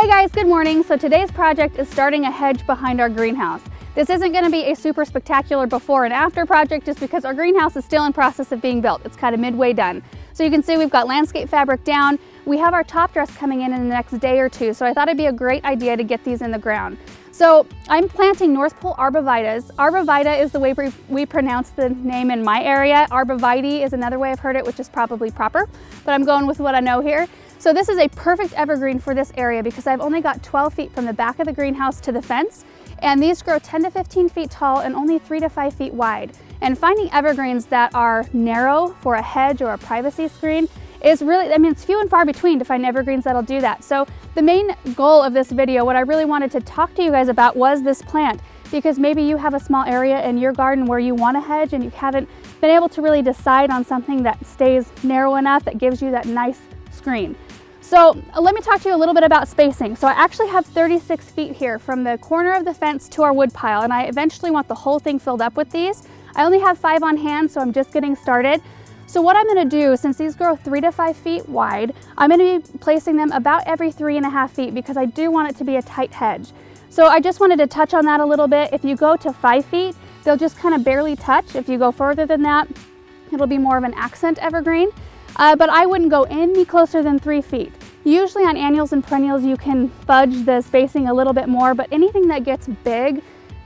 Hey guys, good morning. So today's project is starting a hedge behind our greenhouse. This isn't going to be a super spectacular before and after project just because our greenhouse is still in process of being built. It's kind of midway done. So you can see we've got landscape fabric down. We have our top dress coming in the next day or two, so I thought it'd be a great idea to get these in the ground. So I'm planting North Pole arborvitaes. Arborvitae is the way we pronounce the name in my area. Arborvitae is another way I've heard it, which is probably proper, but I'm going with what I know here. So this is a perfect evergreen for this area because I've only got 12 feet from the back of the greenhouse to the fence, and these grow 10 to 15 feet tall and only 3 to 5 feet wide. And finding evergreens that are narrow for a hedge or a privacy screen is really, it's few and far between to find evergreens that'll do that. So the main goal of this video, what I really wanted to talk to you guys about was this plant, because maybe you have a small area in your garden where you want a hedge and you haven't been able to really decide on something that stays narrow enough that gives you that nice screen. So let me talk to you a little bit about spacing. So I actually have 36 feet here from the corner of the fence to our wood pile, and I eventually want the whole thing filled up with these. I only have 5 on hand, so I'm just getting started. So what I'm going to do, since these grow 3 to 5 feet wide, I'm going to be placing them about every 3.5 feet because I do want it to be a tight hedge. So I just wanted to touch on that a little bit. If you go to 5 feet, they'll just kind of barely touch. If you go further than that, it'll be more of an accent evergreen. But I wouldn't go any closer than 3 feet. Usually on annuals and perennials you can fudge the spacing a little bit more, but anything that gets big,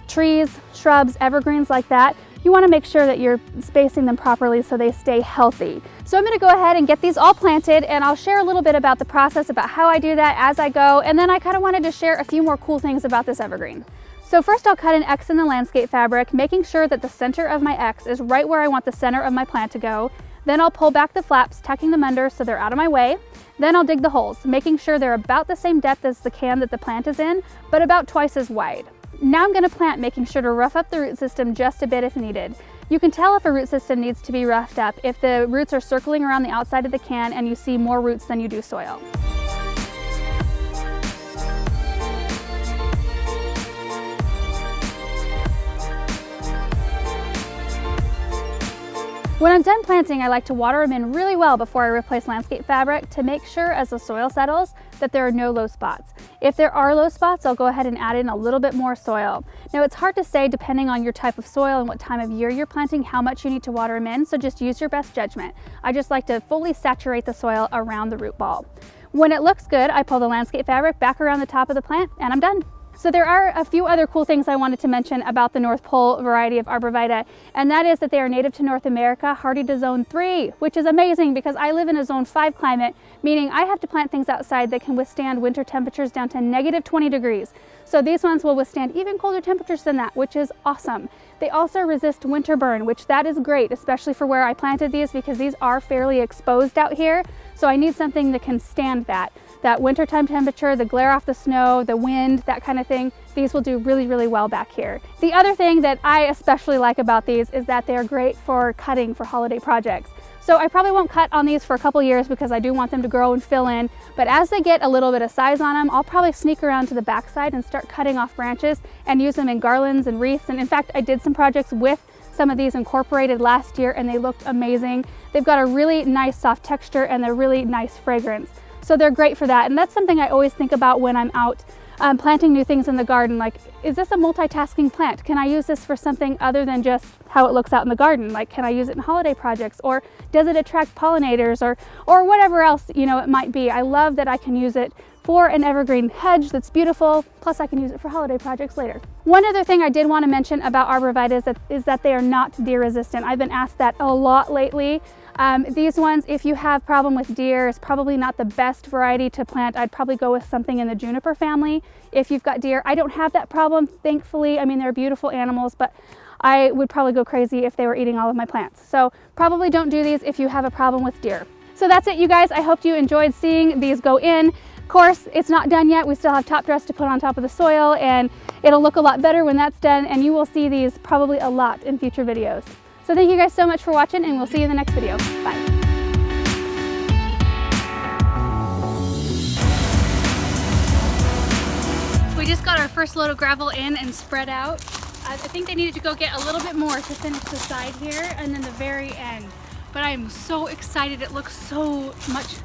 trees, shrubs, evergreens like that, you want to make sure that you're spacing them properly so they stay healthy. So I'm going to go ahead and get these all planted, and I'll share a little bit about the process, about how I do that as I go, and then I kind of wanted to share a few more cool things about this evergreen. So first I'll cut an X in the landscape fabric, making sure that the center of my X is right where I want the center of my plant to go. Then I'll pull back the flaps, tucking them under so they're out of my way. Then I'll dig the holes, making sure they're about the same depth as the can that the plant is in, but about twice as wide. Now I'm going to plant, making sure to rough up the root system just a bit if needed. You can tell if a root system needs to be roughed up if the roots are circling around the outside of the can and you see more roots than you do soil. When I'm done planting, I like to water them in really well before I replace landscape fabric to make sure as the soil settles that there are no low spots. If there are low spots, I'll go ahead and add in a little bit more soil. Now it's hard to say depending on your type of soil and what time of year you're planting how much you need to water them in, so just use your best judgment. I just like to fully saturate the soil around the root ball. When it looks good, I pull the landscape fabric back around the top of the plant and I'm done. So there are a few other cool things I wanted to mention about the North Pole variety of arborvitae, and that is that they are native to North America, hardy to zone 3, which is amazing because I live in a zone 5 climate, meaning I have to plant things outside that can withstand winter temperatures down to negative 20 degrees. So these ones will withstand even colder temperatures than that, which is awesome. They also resist winter burn, which that is great, especially for where I planted these because these are fairly exposed out here. So I need something that can stand that wintertime temperature, the glare off the snow, the wind, that kind of thing. These will do really, really well back here. The other thing that I especially like about these is that they're great for cutting for holiday projects. So I probably won't cut on these for a couple years because I do want them to grow and fill in, but as they get a little bit of size on them, I'll probably sneak around to the backside and start cutting off branches and use them in garlands and wreaths. And in fact, I did some projects with some of these incorporated last year and they looked amazing. They've got a really nice soft texture and a really nice fragrance. So they're great for that. And that's something I always think about when I'm out planting new things in the garden. Like, is this a multitasking plant? Can I use this for something other than just how it looks out in the garden? Like, can I use it in holiday projects? Or does it attract pollinators or whatever else, it might be? I love that I can use it for an evergreen hedge that's beautiful, plus I can use it for holiday projects later. One other thing I did want to mention about arborvitae is that they are not deer resistant. I've been asked that a lot lately. These ones, if you have problem with deer, is probably not the best variety to plant. I'd probably go with something in the juniper family. If you've got deer, I don't have that problem, thankfully. They're beautiful animals, but I would probably go crazy if they were eating all of my plants. So probably don't do these if you have a problem with deer. So that's it, you guys. I hope you enjoyed seeing these go in. Of course, it's not done yet. We still have top dress to put on top of the soil, and it'll look a lot better when that's done, and you will see these probably a lot in future videos. So thank you guys so much for watching, and we'll see you in the next video. Bye. We just got our first load of gravel in and spread out. I think they needed to go get a little bit more to finish the side here and then the very end. But I am so excited. It looks so much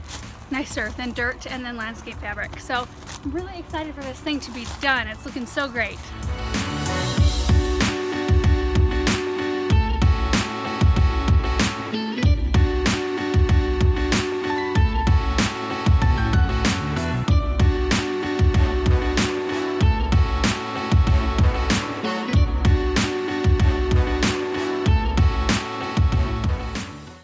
nicer than dirt and then landscape fabric. So I'm really excited for this thing to be done. It's looking so great.